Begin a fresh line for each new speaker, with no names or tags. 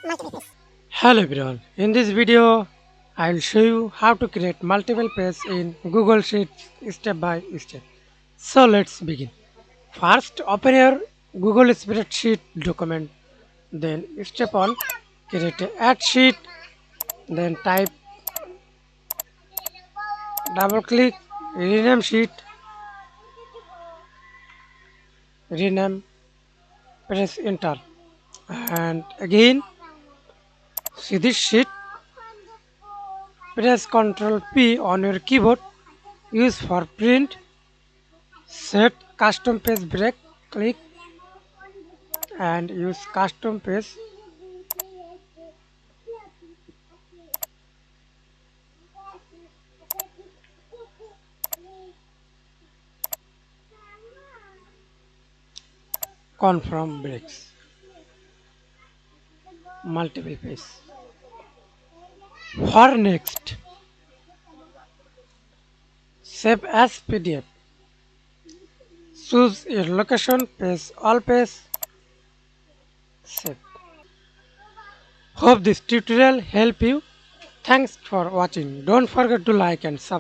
Hello everyone, in this video I will show you how to create multiple pages in Google Sheets step by step. So let's begin. First open your Google Spreadsheet document, then step 1 create a add sheet, then type double click rename sheet, rename, press enter, and again see this sheet, press Ctrl P on your keyboard, use for print, set custom page break, click and use custom page, confirm breaks, multiple page. For next, save as PDF, choose your location, paste all page, save. Hope this tutorial help you. Thanks for watching. Don't forget to like and subscribe.